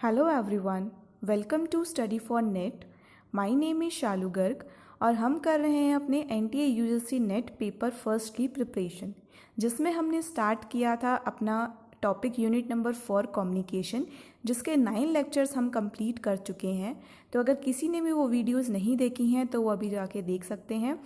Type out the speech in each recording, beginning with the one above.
Hello everyone, welcome to study for NET. My name is Shalu Garg और हम कर रहे हैं अपने NTA UGC NET paper first की प्रिपरेशन, जिसमें हमने स्टार्ट किया था अपना टॉपिक यूनिट नंबर 4 कम्युनिकेशन, जिसके 9 लेक्चर्स हम कंप्लीट कर चुके हैं। तो अगर किसी ने भी वो वीडियोस नहीं देखी हैं तो वो अभी जाके देख सकते हैं।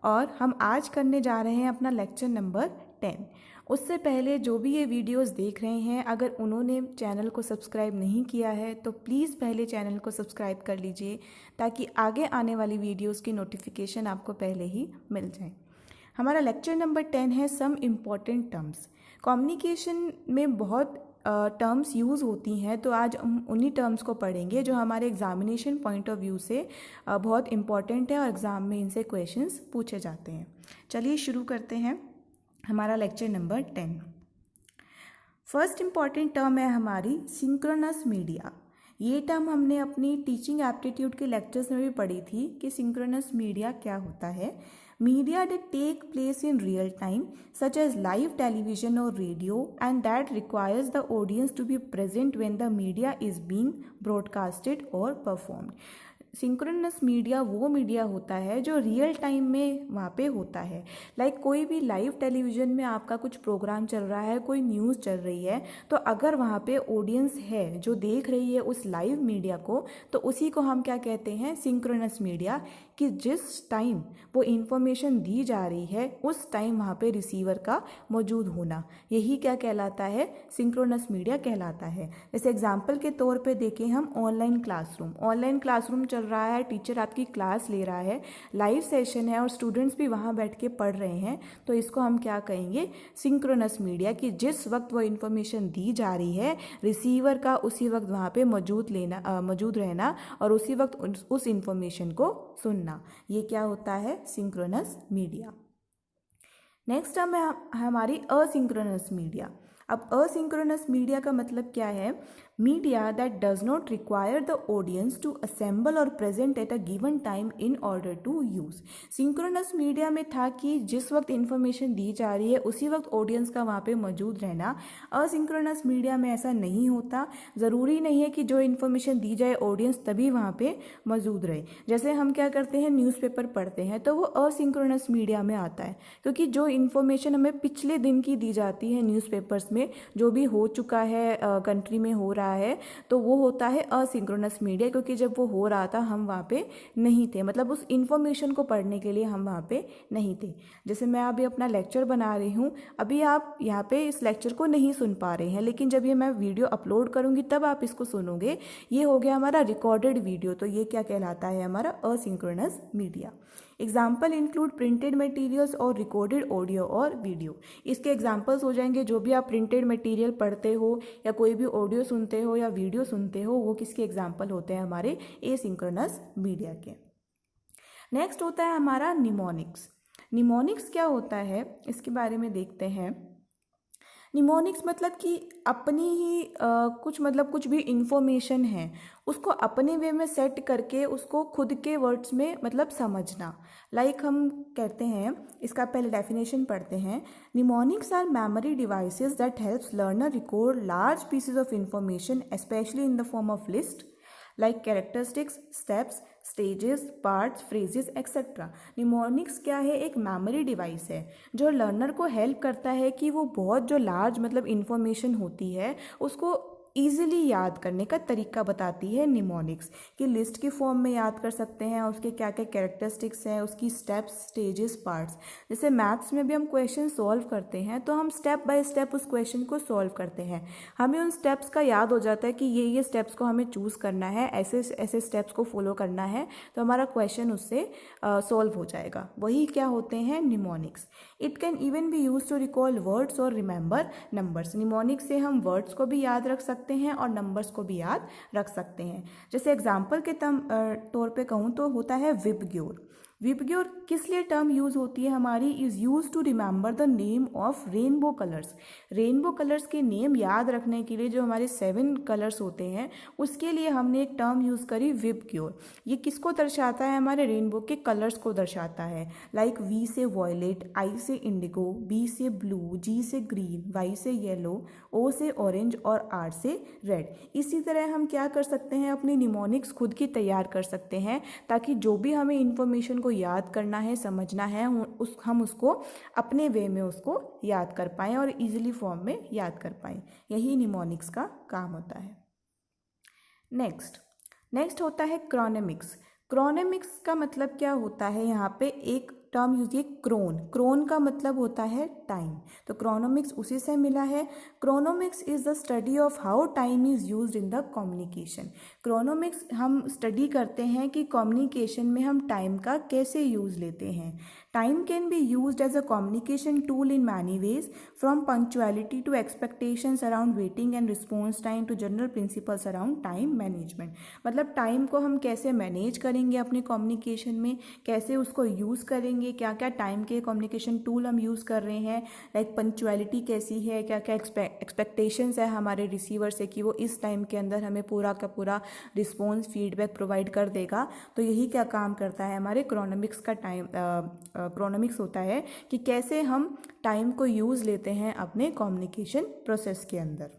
और हम आज करने जा रहे हैं अपना लेक्चर नंबर 10। उससे पहले जो भी ये वीडियोस देख रहे हैं, अगर उन्होंने चैनल को सब्सक्राइब नहीं किया है तो प्लीज़ पहले चैनल को सब्सक्राइब कर लीजिए, ताकि आगे आने वाली वीडियोस की नोटिफिकेशन आपको पहले ही मिल जाए। हमारा लेक्चर नंबर 10 है सम इम्पॉर्टेंट टर्म्स। कम्युनिकेशन में बहुत टर्म्स यूज़ होती हैं, तो आज हम उन्हीं टर्म्स को पढ़ेंगे जो हमारे एग्जामिनेशन पॉइंट ऑफ व्यू से बहुत इम्पॉर्टेंट है और एग्ज़ाम में इनसे क्वेश्चंस पूछे जाते हैं। चलिए शुरू करते हैं हमारा lecture number 10। First important term है हमारी सिंक्रोनस मीडिया। ये टर्म हमने अपनी टीचिंग एप्टीट्यूड के लेक्चर्स में भी पढ़ी थी कि सिंक्रोनस मीडिया क्या होता है। Media that take place in real time, such as live television or radio, and that requires the audience to be present when the media is being broadcasted or performed. Synchronous media वो media होता है जो real time में वहाँ पे होता है। Like कोई भी लाइव टेलीविज़न में आपका कुछ प्रोग्राम चल रहा है, कोई न्यूज़ चल रही है, तो अगर वहाँ पे ऑडियंस है जो देख रही है उस लाइव मीडिया को, तो उसी को हम क्या कहते हैं, सिंक्रोनस मीडिया। कि जिस टाइम वो इन्फॉर्मेशन दी जा रही है उस टाइम वहाँ पे रिसीवर का मौजूद होना, यही क्या कहलाता है, सिंक्रोनस मीडिया कहलाता है। जैसे एग्जांपल के तौर पे देखें हम ऑनलाइन क्लासरूम चल रहा है, टीचर आपकी क्लास ले रहा है, लाइव सेशन है और स्टूडेंट्स भी वहाँ बैठ के पढ़ रहे हैं, तो इसको हम क्या कहेंगे, सिंक्रोनस मीडिया। कि जिस वक्त वो इन्फॉर्मेशन दी जा रही है रिसीवर का उसी वक्त वहाँ पे मौजूद रहना और उसी वक्त उस इन्फॉर्मेशन को सुनना, ये क्या होता है, सिंक्रोनस मीडिया। नेक्स्ट टर्म है हमारी असिंक्रोनस मीडिया। अब असिंक्रोनस मीडिया का मतलब क्या है, media that does not require the audience to assemble और present at a given time in order to use. Synchronous media में था कि जिस वक्त इंफॉर्मेशन दी जा रही है उसी वक्त ऑडियंस का वहाँ पे मौजूद रहना। असिंक्रोनस मीडिया में ऐसा नहीं होता, ज़रूरी नहीं है कि जो इन्फॉर्मेशन दी जाए ऑडियंस तभी वहाँ पे मौजूद रहे। जैसे हम क्या करते हैं, न्यूज़पेपर पढ़ते हैं तो वो असिंक्रोनस मीडिया में आता है, क्योंकि जो इन्फॉर्मेशन हमें पिछले दिन की दी जाती है न्यूज़पेपर्स में, जो भी हो चुका है कंट्री में हो रहा है, तो वो होता है असिंक्रोनस मीडिया। क्योंकि जब वो हो रहा था हम वहाँ पे नहीं थे, मतलब उस इन्फॉर्मेशन को पढ़ने के लिए हम वहाँ पे नहीं थे। जैसे मैं अभी अपना लेक्चर बना रही हूँ, अभी आप यहाँ पे इस लेक्चर को नहीं सुन पा रहे हैं, लेकिन जब ये मैं वीडियो अपलोड करूँगी तब आप इसको सुनोगे। ये हो गया हमारा रिकॉर्डेड वीडियो, तो ये क्या कहलाता है, हमारा asynchronous media. Example include printed materials और रिकॉर्डेड ऑडियो और वीडियो। इसके एग्जाम्पल्स हो जाएंगे जो भी आप प्रिंटेड मटेरियल पढ़ते हो या कोई भी ऑडियो सुनते हो या वीडियो सुनते हो, वो किसके एग्जाम्पल होते हैं, हमारे एसिंक्रोनस मीडिया के। नेक्स्ट होता है हमारा निमोनिक्स। निमोनिक्स क्या होता है, इसके बारे में देखते हैं। निमोनिक्स मतलब कि अपनी ही कुछ भी इंफॉर्मेशन है उसको अपने वे में सेट करके उसको खुद के वर्ड्स में मतलब समझना। लाइक हम कहते हैं, इसका पहले डेफिनेशन पढ़ते हैं। Mnemonics are memory devices that helps learner record large pieces of information especially in the form of list like characteristics, steps, stages, parts, phrases etcetera. Mnemonics क्या है, एक मेमोरी डिवाइस है जो लर्नर को हेल्प करता है कि वो बहुत जो लार्ज मतलब इंफॉर्मेशन होती है उसको ईजिली याद करने का तरीका बताती है निमोनिक्स। कि लिस्ट की फॉर्म में याद कर सकते हैं, उसके क्या क्या कैरेक्टरिस्टिक्स हैं, उसकी स्टेप्स, स्टेजेस, पार्ट्स। जैसे मैथ्स में भी हम क्वेश्चन सॉल्व करते हैं तो हम स्टेप बाय स्टेप उस क्वेश्चन को सॉल्व करते हैं, हमें उन स्टेप्स का याद हो जाता है कि ये स्टेप्स को हमें चूज़ करना है, ऐसे ऐसे स्टेप्स को फॉलो करना है, तो हमारा क्वेश्चन उससे सॉल्व हो जाएगा। वही क्या होते हैं, mnemonics. It can even be use to recall words और रिमेंबर नंबर्स। निमोनिक्स से हम वर्ड्स को भी याद रख सकते हैं और नंबर्स को भी याद रख सकते हैं। जैसे एग्जाम्पल के तौर पे कहूँ तो होता है विबग्योर। विबग्योर किस लिए टर्म यूज होती है हमारी? Is use to remember the name of rainbow colours. Rainbow colours के नेम याद रखने के लिए, जो हमारे 7 कलर्स होते हैं उसके लिए हमने एक टर्म यूज करी विबग्योर। ये किसको दर्शाता है? हमारे रेनबो के कलर्स को दर्शाता है। लाइक वी से वॉयलेट, आई से इंडिगो, बी से ब्लू, जी से ग्रीन, वाई से येलो, ओ से ऑरेंज और आर से रेड। इसी तरह हम क्या कर सकते हैं, अपनी निमोनिक्स खुद की तैयार कर सकते हैं, ताकि जो भी हमें इंफॉर्मेशन को याद करना है, समझना है, हम उसको अपने वे में उसको याद कर पाएँ और इजीली फॉर्म में याद कर पाएँ। यही निमोनिक्स का काम होता है। नेक्स्ट होता है क्रोनेमिक्स। क्रोनेमिक्स का मतलब क्या होता है? यहाँ पे एक टर्म यूज है क्रोन। क्रोन का मतलब होता है टाइम, तो क्रोनोमिक्स उसी से मिला है। Chronemics is the study of how time is used in the communication. Chronemics हम स्टडी करते हैं कि कम्युनिकेशन में हम टाइम का कैसे यूज लेते हैं। Time can be used as a communication tool in many ways, from punctuality to expectations around waiting and response time to general principles around time management. मतलब टाइम को हम कैसे मैनेज करेंगे अपने कम्युनिकेशन में, कैसे उसको यूज़ करेंगे, क्या क्या टाइम के कम्युनिकेशन टूल हम यूज़ कर रहे हैं, लाइक पंक्चुअलिटी कैसी है, क्या क्या एक्सपेक्टेशंस है हमारे रिसीवर से कि वो इस टाइम के अंदर हमें पूरा का पूरा रिस्पॉन्स फीडबैक प्रोवाइड कर देगा। तो यही क्या काम करता है हमारे क्रोनोमिक्स का टाइम क्रोनोमिक्स होता है कि कैसे हम टाइम को यूज़ लेते हैं अपने कम्युनिकेशन प्रोसेस के अंदर।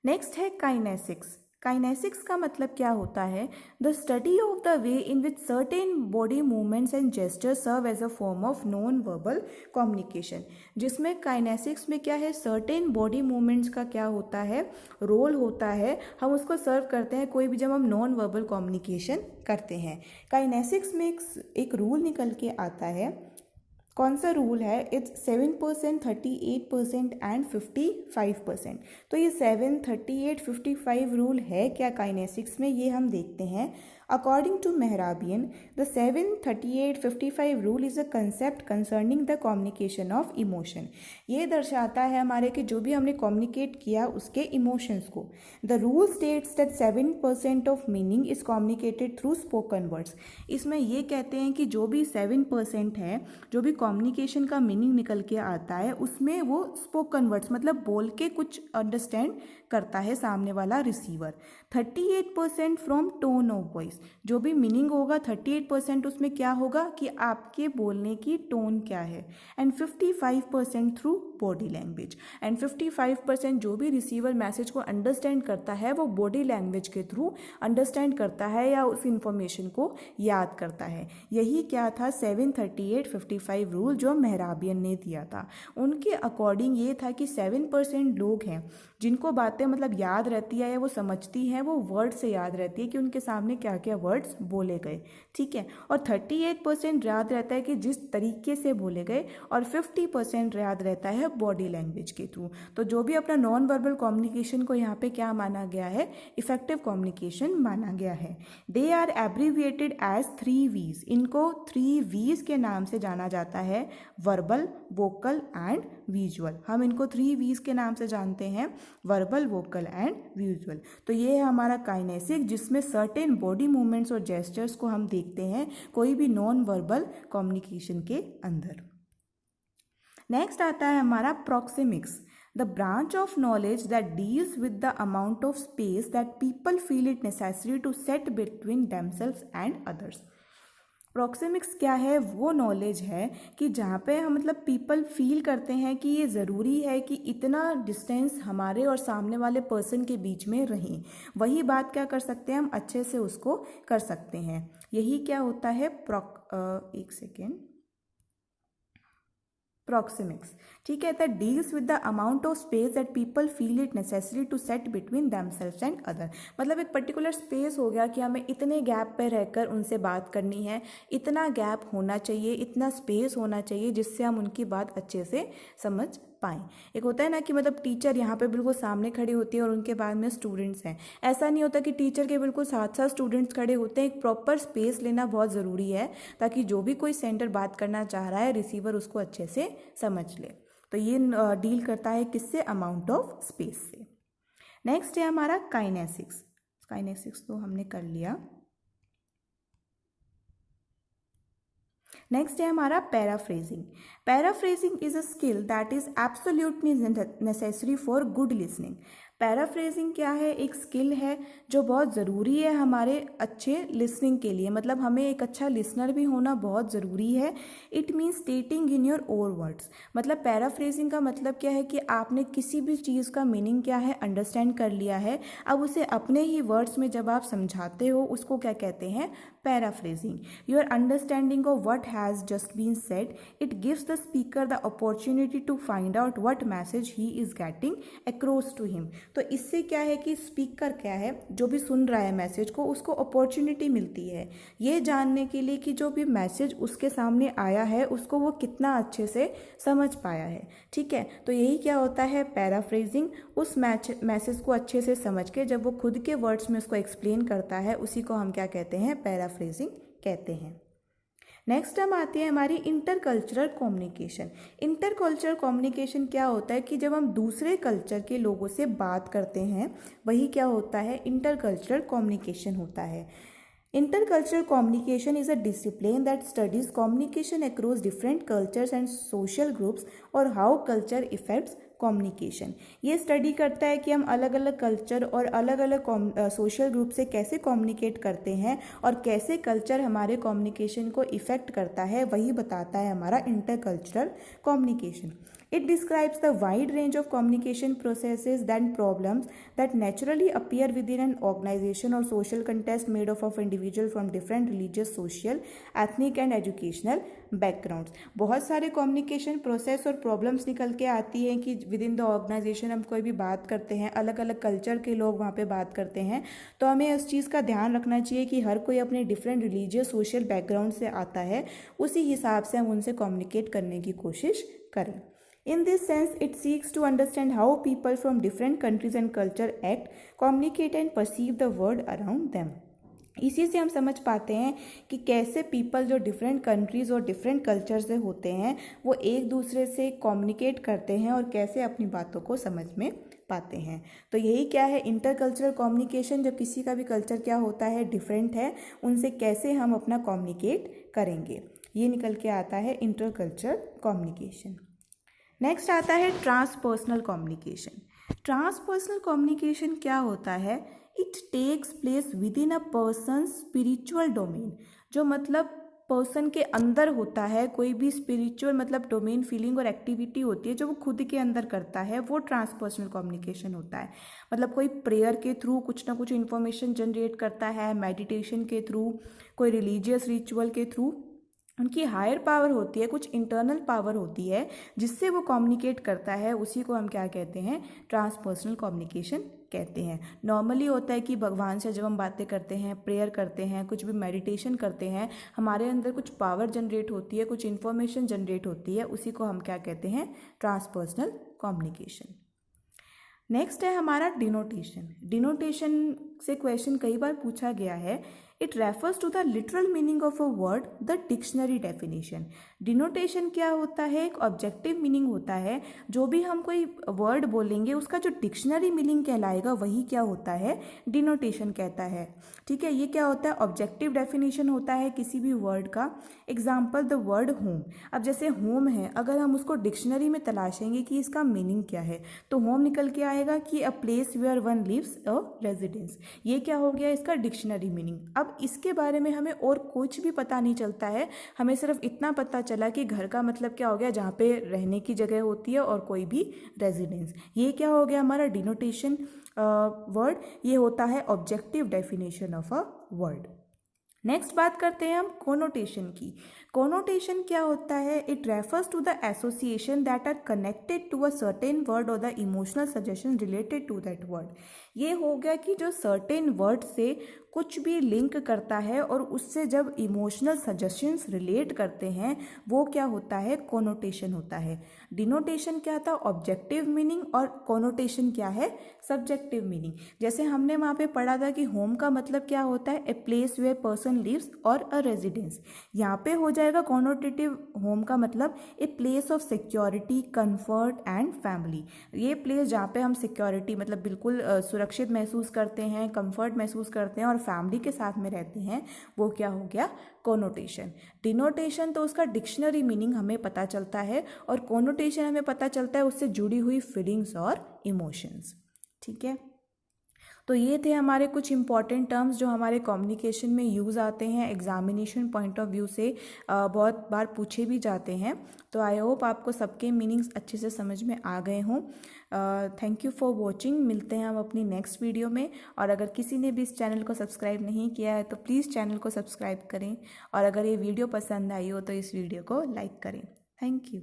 नेक्स्ट है काइनेसिक्स। काइनेसिक्स का मतलब क्या होता है? The study of the way in which certain body movements and gestures serve as a form of non verbal communication. जिसमें काइनेसिक्स में क्या है, सर्टेन बॉडी मूवमेंट्स का क्या होता है, रोल होता है, हम उसको सर्व करते हैं कोई भी जब हम नॉन वर्बल कम्युनिकेशन करते हैं। काइनेसिक्स में एक रूल निकल के आता है। कौन सा रूल है? It's 7%, 38% and 55%। तो ये 7, 38, 55 रूल है क्या काइनेसिक्स में, ये हम देखते हैं। According to Mehrabian, the 7, 38, 55 rule is a concept concerning the communication of emotion. ये दर्शाता है हमारे कि जो भी हमने communicate किया उसके emotions को। The rule states that 7% of meaning is communicated through spoken words. इसमें ये कहते हैं कि जो भी 7% है, जो भी communication का meaning निकल के आता है, उसमें वो spoken words मतलब बोल के कुछ understand करता है सामने वाला receiver. 38% from tone of voice, जो भी मीनिंग होगा 38% उसमें क्या होगा कि आपके बोलने की टोन क्या है। And 55% through body language. And 55% जो भी रिसीवर मैसेज को अंडरस्टैंड करता है वो बॉडी लैंग्वेज के थ्रू अंडरस्टैंड करता है या उस इंफॉर्मेशन को याद करता है। यही क्या था 7, 38, 55 रूल जो मेहराबियन ने दिया था। उनके अकॉर्डिंग ये था कि 7% लोग हैं जिनको बातें मतलब याद रहती है या वो समझती हैं, वो वर्ड से याद रहती है कि उनके सामने क्या क्या वर्ड्स बोले गए, ठीक है। और 38% याद रहता है कि जिस तरीके से बोले गए, और 50% याद रहता है बॉडी लैंग्वेज के थ्रू। तो जो भी अपना नॉन वर्बल कम्युनिकेशन को यहाँ पे क्या माना गया है, इफेक्टिव कम्युनिकेशन माना गया है। They are abbreviated as 3 V's। इनको 3 V's के नाम से जाना जाता है, वर्बल, वोकल एंड विजुअल। हम इनको 3 V's के नाम से जानते हैं, वर्बल, वोकल एंड विजुअल। तो ये है हमारा काइनेसिक, जिसमें सर्टेन बॉडी मूवमेंट्स और जेस्चर्स को हम देखते हैं कोई भी नॉन वर्बल कम्युनिकेशन के अंदर। नेक्स्ट आता है हमारा proxemics, the branch of knowledge that deals with the amount of space that people feel it necessary to set between themselves and others. Proxemics क्या है? वो नॉलेज है कि जहाँ पे हम मतलब पीपल फील करते हैं कि ये ज़रूरी है कि इतना डिस्टेंस हमारे और सामने वाले पर्सन के बीच में रहे। वही बात क्या कर सकते हैं हम, अच्छे से उसको कर सकते हैं। यही क्या होता है एक सेकेंड, प्रॉक्सिमिक्स, ठीक है। That deals with the amount of space that people feel it necessary to set between themselves and other. मतलब एक पर्टिकुलर स्पेस हो गया कि हमें इतने गैप पे रहकर उनसे बात करनी है, इतना गैप होना चाहिए, इतना स्पेस होना चाहिए जिससे हम उनकी बात अच्छे से समझ पाएँ। एक होता है ना कि मतलब टीचर यहाँ पे बिल्कुल सामने खड़ी होती है और उनके बाद में स्टूडेंट्स हैं। ऐसा नहीं होता कि टीचर के बिल्कुल साथ साथ स्टूडेंट्स खड़े होते हैं। एक प्रॉपर स्पेस लेना बहुत ज़रूरी है ताकि जो भी कोई सेंटर बात करना चाह रहा है, रिसीवर उसको अच्छे से समझ ले। तो ये डील करता है किससे, अमाउंट ऑफ स्पेस से। नेक्स्ट है हमारा काइनेसिक्स। काइनेसिक्स तो हमने कर लिया। नेक्स्ट है हमारा paraphrasing. Paraphrasing is a skill that is absolutely necessary for good listening. Paraphrasing क्या है? एक स्किल है जो बहुत ज़रूरी है हमारे अच्छे लिसनिंग के लिए, मतलब हमें एक अच्छा लिसनर भी होना बहुत ज़रूरी है। It means स्टेटिंग in your own words. मतलब पैराफ्रेजिंग का मतलब क्या है कि आपने किसी भी चीज़ का मीनिंग क्या है अंडरस्टैंड कर लिया है, अब उसे अपने ही वर्ड्स में जब आप समझाते हो उसको क्या कहते हैं? Paraphrasing. Your understanding of what has just been said, it gives the speaker the opportunity to find out what message he is getting across to him. तो इससे क्या है कि स्पीकर क्या है, जो भी सुन रहा है मैसेज को, उसको अपॉर्चुनिटी मिलती है ये जानने के लिए कि जो भी मैसेज उसके सामने आया है उसको वो कितना अच्छे से समझ पाया है। ठीक है, तो यही क्या होता है? पैराफ्रेजिंग। उस मैसेज को अच्छे से समझ के जब वो खुद के वर्ड्स में उसको एक्सप्लेन करता है, उसी को हम क्या कहते हैं? पैराफ्रेजिंग कहते हैं। नेक्स्ट हम आते हैं हमारी इंटरकल्चरल कम्युनिकेशन। इंटरकल्चरल कम्युनिकेशन क्या होता है कि जब हम दूसरे कल्चर के लोगों से बात करते हैं, वही क्या होता है? इंटरकल्चरल कम्युनिकेशन होता है। Intercultural communication is a discipline that studies communication across different cultures and social groups और how culture affects कम्युनिकेशन। ये स्टडी करता है कि हम अलग अलग कल्चर और अलग अलग सोशल ग्रुप से कैसे कम्युनिकेट करते हैं और कैसे कल्चर हमारे कम्युनिकेशन को इफ़ेक्ट करता है, वही बताता है हमारा intercultural communication. It describes the wide range of communication processes and problems that naturally appear within an organization or social context made up of individuals from different religious, social, ethnic and educational backgrounds। बहुत सारे communication process और problems निकल के आती हैं कि within the organization हम कोई भी बात करते हैं, अलग अलग culture के लोग वहाँ पे बात करते हैं, तो हमें इस चीज़ का ध्यान रखना चाहिए कि हर कोई अपने different religious, social background से आता है, उसी हिसाब से हम उनसे communicate करने की कोशिश करें। In this sense, it seeks to understand how people from different countries and culture act, communicate and perceive the world around them। इसी से हम समझ पाते हैं कि कैसे पीपल जो डिफरेंट कंट्रीज़ और डिफरेंट कल्चर से होते हैं वो एक दूसरे से कम्युनिकेट करते हैं और कैसे अपनी बातों को समझ में पाते हैं। तो यही क्या है? Intercultural communication. जब किसी का भी कल्चर क्या होता है? डिफरेंट है, उनसे कैसे हम अपना कम्युनिकेट करेंगे, ये निकल के आता है इंटरकल्चरल कम्युनिकेशन। नेक्स्ट आता है ट्रांसपर्सनल कम्युनिकेशन। ट्रांसपर्सनल कम्युनिकेशन क्या होता है? It takes place within a person spiritual domain. जो मतलब पर्सन के अंदर होता है, कोई भी स्पिरिचुअल मतलब डोमेन, फीलिंग और एक्टिविटी होती है जो वो खुद के अंदर करता है, वो ट्रांसपर्सनल कम्युनिकेशन होता है। मतलब कोई प्रेयर के थ्रू कुछ ना कुछ इन्फॉर्मेशन जनरेट करता है, मेडिटेशन के थ्रू, कोई रिलीजियस रिचुअल के थ्रू, उनकी हायर पावर होती है, कुछ इंटरनल पावर होती है जिससे वो कम्युनिकेट करता है, उसी को हम क्या कहते हैं? ट्रांसपर्सनल कम्युनिकेशन कहते हैं। नॉर्मली होता है कि भगवान से जब हम बातें करते हैं, प्रेयर करते हैं, कुछ भी मेडिटेशन करते हैं, हमारे अंदर कुछ पावर जनरेट होती है, कुछ इन्फॉर्मेशन जनरेट होती है, उसी को हम क्या कहते हैं? ट्रांसपर्सनल कम्युनिकेशन। नेक्स्ट है हमारा डिनोटेशन। डिनोटेशन से क्वेश्चन कई बार पूछा गया है। It refers to the literal meaning of a word, the dictionary definition. Denotation क्या होता है? एक ऑब्जेक्टिव मीनिंग होता है। जो भी हम कोई वर्ड बोलेंगे उसका जो डिक्शनरी मीनिंग कहलाएगा वही क्या होता है? डिनोटेशन कहता है। ठीक है, ये क्या होता है? ऑब्जेक्टिव डेफिनेशन होता है किसी भी वर्ड का। Example the word home. अब जैसे होम है, अगर हम उसको डिक्शनरी में तलाशेंगे कि इसका मीनिंग क्या है, तो होम निकल के आएगा कि a place where one lives, a residence. ये क्या हो गया? इसका डिक्शनरी मीनिंग। अब इसके बारे में हमें और कुछ भी पता नहीं चलता है, हमें सिर्फ इतना पता चला कि घर का मतलब क्या हो गया? जहाँ पे रहने की जगह होती है और कोई भी रेजिडेंस। ये क्या हो गया हमारा डिनोटेशन वर्ड? ये होता है objective definition of a word. Next बात करते हैं हम कोनोटेशन की। कोनोटेशन क्या होता है? It refers to the association that are connected to a certain word और the emotional suggestion related to that word. ये हो गया कि जो सर्टेन वर्ड से कुछ भी लिंक करता है और उससे जब इमोशनल सजेशंस रिलेट करते हैं, वो क्या होता है? कोनोटेशन होता है। डिनोटेशन क्या था? ऑब्जेक्टिव मीनिंग, और कोनोटेशन क्या है? Subjective meaning. जैसे हमने वहाँ पे पढ़ा था कि होम का मतलब क्या होता है? A place where person lives और अ रेजिडेंस। यहाँ पे हो जाएगा कॉनोटेटिव। होम का मतलब a place of security, comfort and family. ये प्लेस जहाँ पे हम सिक्योरिटी मतलब बिल्कुल सुरक्षित महसूस करते हैं, कंफर्ट महसूस करते हैं और फैमिली के साथ में रहते हैं, वो क्या हो गया, कोनोटेशन। डिनोटेशन तो उसका डिक्शनरी मीनिंग हमें पता चलता है और कोनोटेशन हमें पता चलता है उससे जुड़ी हुई फीलिंग्स और इमोशंस। ठीक है, तो ये थे हमारे कुछ इंपॉर्टेंट टर्म्स जो हमारे कम्युनिकेशन में यूज़ आते हैं, एग्जामिनेशन पॉइंट ऑफ व्यू से बहुत बार पूछे भी जाते हैं। तो आई होप आपको सबके मीनिंग्स अच्छे से समझ में आ गए हों। Thank you for watching. मिलते हैं हम अपनी नेक्स्ट वीडियो में। और अगर किसी ने भी इस चैनल को सब्सक्राइब नहीं किया है तो प्लीज़ चैनल को सब्सक्राइब करें और अगर ये वीडियो पसंद आई हो तो इस वीडियो को लाइक करें। Thank you.